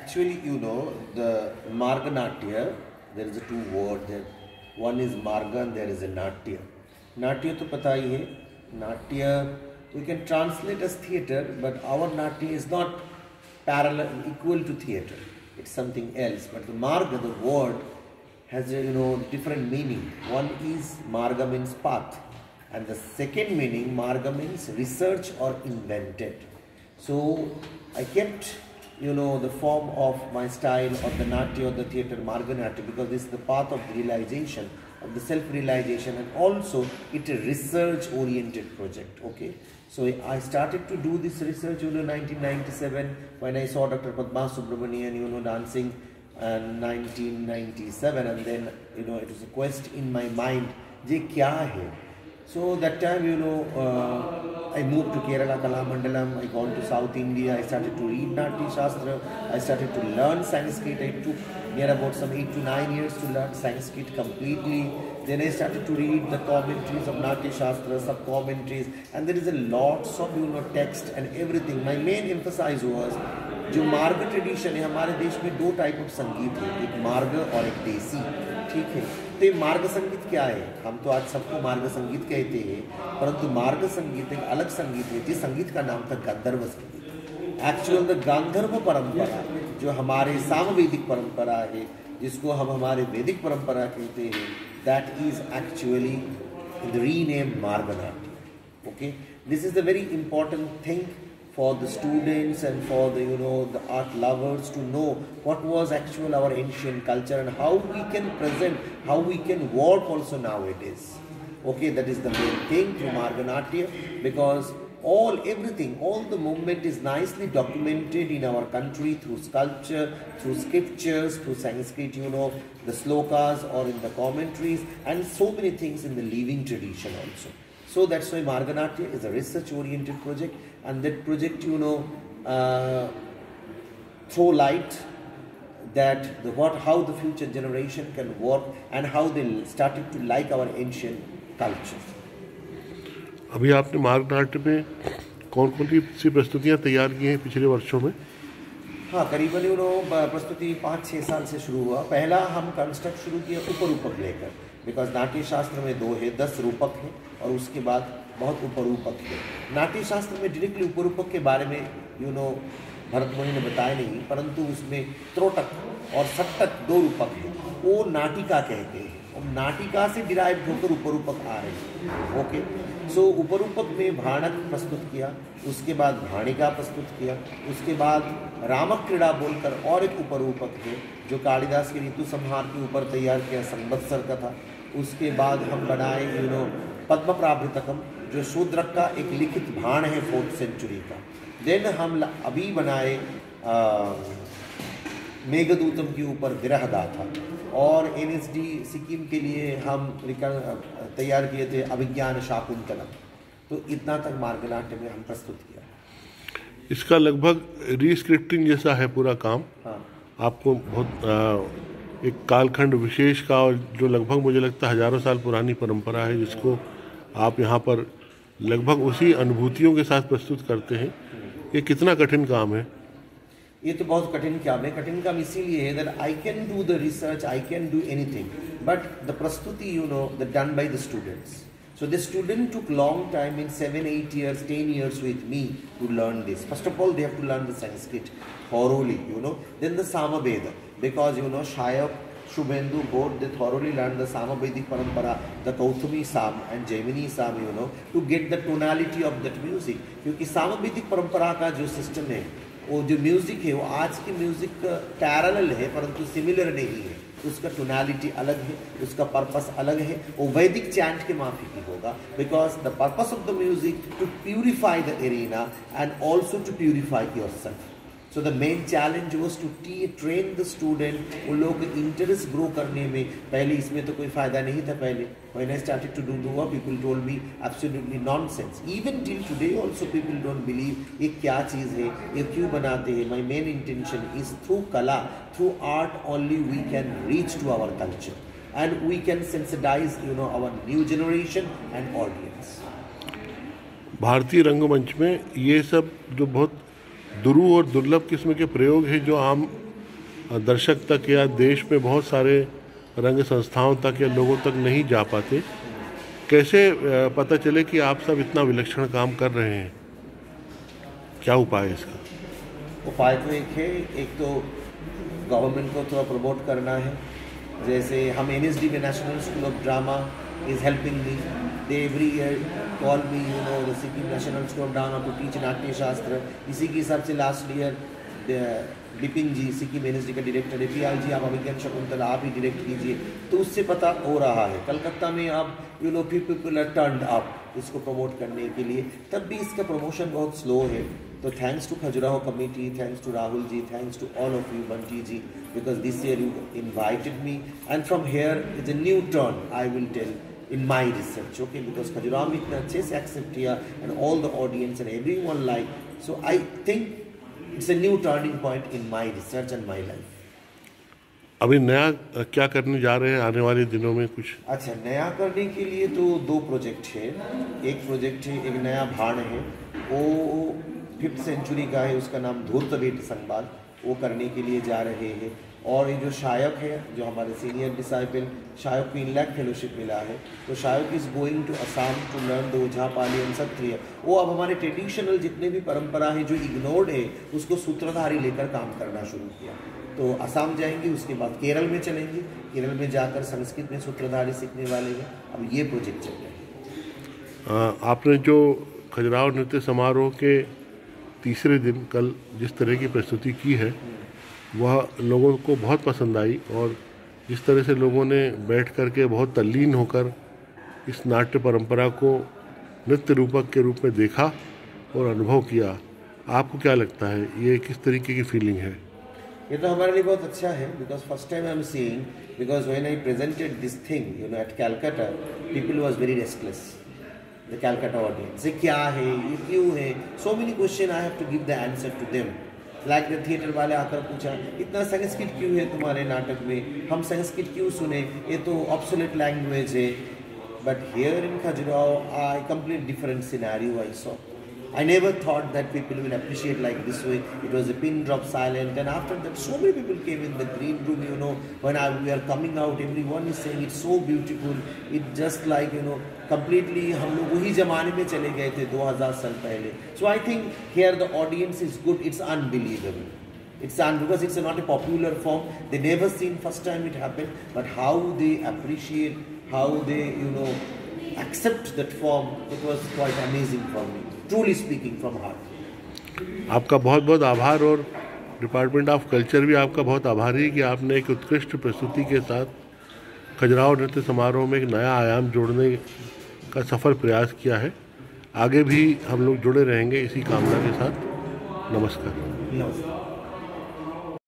Actually, the Marganatya, there is a two word there. One is Marga and there is a Natya. Natya to pata hi hai. Natya, we can translate as theatre, but our Natya is not parallel, equal to theatre. It's something else. But the Marga, the word, has a different meaning. One is Marga means path, and the second meaning Marga means research or invented. So I kept the form of my style of the Natya or the theatre Marganatya because this is the path of the realization, of the self-realization, and also it's a research-oriented project. Okay, so I started to do this research in 1997 when I saw Dr. Padma Subramanian dancing in 1997, and then it was a quest in my mind, je kya hai? So that time, I moved to Kerala Kalamandalam, I gone to South India, I started to read Natya Shastra, I started to learn Sanskrit. I took near about some 8 to 9 years to learn Sanskrit completely. Then I started to read the commentaries of Natya Shastra, sub-commentaries, and there is a lots of text and everything. My main emphasis was जो मार्ग tradition है हमारे देश में दो type of संगीत है, एक मार्ग और एक देसी, ठीक है। तो ये मार्ग संगीत क्या है? हम तो आज सबको मार्ग संगीत कहते हैं, परंतु मार्ग संगीत एक अलग संगीत है। जिस संगीत का नाम था गांधर्व संगीत। एक्चुअल द गांधर्व परंपरा जो हमारे सामवेदिक परंपरा है, जिसको हम हमारे वैदिक परंपरा कहते हैं, that is actually the rename Marganatya. Okay, this is the very important thing for the students and for the the art lovers to know what was actual our ancient culture and how we can present, how we can work also nowadays. Okay, that is the main thing through Marganatya, because everything, all the movement is nicely documented in our country through sculpture, through scriptures, through Sanskrit, the slokas or in the commentaries, and so many things in the living tradition also. So that's why Marganatya is a research-oriented project, and that project, throw light that how the future generation can work and how they started to like our ancient culture. अभी आपने मार्गनाट्य में कौन-कौन सी प्रस्तुतियाँ तैयार की हैं पिछले वर्षों में? हाँ, करीबन प्रस्तुति 5-6 साल से शुरू हुआ। पहला हम कंस्ट्रक्ट शुरू किया उपरूपक लेकर, बिकॉज नाट्य शास्त्र में 2 है, 10 रूपक है और उसके बाद बहुत उपरूपक है। नाट्य शास्त्र में डायरेक्टली उपरूपक के बारे में भरत मुनि ने बताया नहीं, परंतु उसमें त्रोटक और सट्टक 2 रूपक है, वो नाटिका कहते हैं और नाटिका से डिराइव होकर उपरूपक आ रहे हैं। ओके, सो उपरूपक में भाणक प्रस्तुत किया, उसके बाद भाणिका प्रस्तुत किया, उसके बाद रामक क्रीड़ा बोलकर और एक उपरूपक है जो कालिदास के ऋतु संहार के ऊपर तैयार किया, संवत्सर का था। उसके बाद हम बनाए पद्म प्राभृतकम जो शूद्रक का एक लिखित भाण है 4th सेंचुरी का। देन हम अभी बनाए मेघदूतम के ऊपर विरह गाथा, और NSD सिक्किम के लिए हम तैयार किए थे अभिज्ञान शाकुंतलम। तो इतना तक मार्गनाट्य में हम प्रस्तुत किया। इसका लगभग रीस्क्रिप्टिंग जैसा है पूरा काम। हाँ, आपको बहुत एक कालखंड विशेष का, और जो लगभग मुझे लगता है हजारों साल पुरानी परंपरा है, जिसको आप यहाँ पर लगभग उसी अनुभूतियों के साथ प्रस्तुत करते हैं। ये कितना कठिन काम है? ये तो बहुत कठिन काम है। कठिन काम इसीलिए है that I can do the research, I can do anything, but the प्रस्तुति the done by the students. So the student took long time, in 7-8 years, 10 years with me to learn this. First of all, they have to learn the Sanskrit thoroughly, Then the Samaveda, because Shayak, Shubhendu, both they thoroughly learned the Samavedic parampara, the Kauthumi Sam and Jaimini Sam, to get the tonality of that music. क्योंकि Samavedic परंपरा का जो system है, वो जो music है, वो आज की म्यूजिक का पैरेलल है, परंतु सिमिलर नहीं है। उसका टोनालिटी अलग है, उसका पर्पस अलग है। वो वैदिक चैंट के माफिक होगा, because the purpose of the music to purify the arena and also to purify yourself. So the main challenge was to train the student, उन लोगों को इंटरेस्ट ग्रो करने में। पहले इसमें तो कोई फायदा नहीं था। पहले when I started to do Dua, people told me absolutely nonsense. Even till today also people don't believe ये क्या चीज़ है, ये क्यों बनाते हैं। My main intention is through kala, through art only we can reach to our culture and we can sensitize our new generation and audience. भारतीय रंगमंच में ये सब जो बहुत दुरू और दुर्लभ किस्म के प्रयोग हैं, जो आम दर्शक तक या देश में बहुत सारे रंग संस्थाओं तक या लोगों तक नहीं जा पाते, कैसे पता चले कि आप सब इतना विलक्षण काम कर रहे हैं? क्या उपाय है इसका? उपाय तो एक है, एक तो गवर्नमेंट को थोड़ा प्रमोट करना है। जैसे हम NSD में national school of drama is helping me, they every year call me, the Sikkim national school of drama to teach Natya Shastra. इसी के हिसाब से last year Bipin ji, Sikkim NSD का डायरेक्टर है, PL जी आप अभिज्ञान शकुंतला आप ही डायरेक्ट कीजिए, तो उससे पता हो रहा है। कलकत्ता में अब पीपल आर टर्न्ड अप इसको प्रमोट करने के लिए, तब भी इसका प्रमोशन बहुत स्लो है। तो thanks to Khajuraho committee, thanks to Rahul ji, thanks to all of you, Bunty ji, because this year you invited me and from here is a new turn I will tell in my research, okay, because Khajuraho में इतना अच्छे से accept किया and all the audience and everyone like, so I think it's a new turning point in my research and my life. अभी नया क्या करने जा रहे हैं आने वाले दिनों में कुछ? अच्छा, नया करने के लिए तो 2 प्रोजेक्ट है। एक प्रोजेक्ट है, एक नया भाण है, वो 5th सेंचुरी का है, उसका नाम धूर्तवेट संवाद, वो करने के लिए जा रहे हैं। और ये जो शायक है, जो हमारे सीनियर डिसाइपल शायक को इनलैक फेलोशिप मिला है, तो Shayak is going to Assam to learn the Ojapali and Sattriya. वो अब हमारे ट्रेडिशनल जितने भी परंपरा है जो इग्नोर्ड है, उसको सूत्रधारी लेकर काम करना शुरू किया। तो असम जाएंगे, उसके बाद केरल में चलेंगे, केरल में जाकर संस्कृत में सूत्रधारी सीखने वाले हैं। अब ये प्रोजेक्ट चल रहे हैं। आपने जो खजुराहो नृत्य समारोह के तीसरे दिन कल जिस तरह की प्रस्तुति की है, वह लोगों को बहुत पसंद आई, और जिस तरह से लोगों ने बैठ कर के बहुत तल्लीन होकर इस नाट्य परंपरा को नृत्य रूपक के रूप में देखा और अनुभव किया, आपको क्या लगता है, ये किस तरीके की फीलिंग है? ये तो हमारे लिए बहुत अच्छा है, because first time I am seeing, because when I presented this thing at Calcutta, people was very restless, the Calcutta audience. ये क्या है, ये क्यों है, so many question I have to give the answer to them. Like the theatre वाले आकर पूछा, इतना संस्कृत क्यों है तुम्हारे नाटक में, हम संस्कृत क्यों सुने, ये तो ऑब्सोलेट लैंग्वेज है। But here in Khajuraho I complete different scenario I saw. I never thought that people will appreciate like this way. It was a pin drop silent, and after that so many people came in the green room, when we are coming out, everyone is saying it's so beautiful. It just like, completely हम लोग वही जमाने में चले गए थे 2000 साल पहले. So I think here the audience is good. It's unbelievable. Because it's not a popular form. They never seen first time it happened, but how they appreciate, how they accept that form, it was quite amazing for me. Truly speaking from heart. आपका बहुत बहुत आभार, और department of culture भी आपका बहुत आभारी है कि आपने एक उत्कृष्ट प्रस्तुति के साथ खजुराहो नृत्य समारोह में एक नया आयाम जोड़ने का सफल प्रयास किया है। आगे भी हम लोग जुड़े रहेंगे इसी कामना के साथ। नमस्कार। नमस्कार।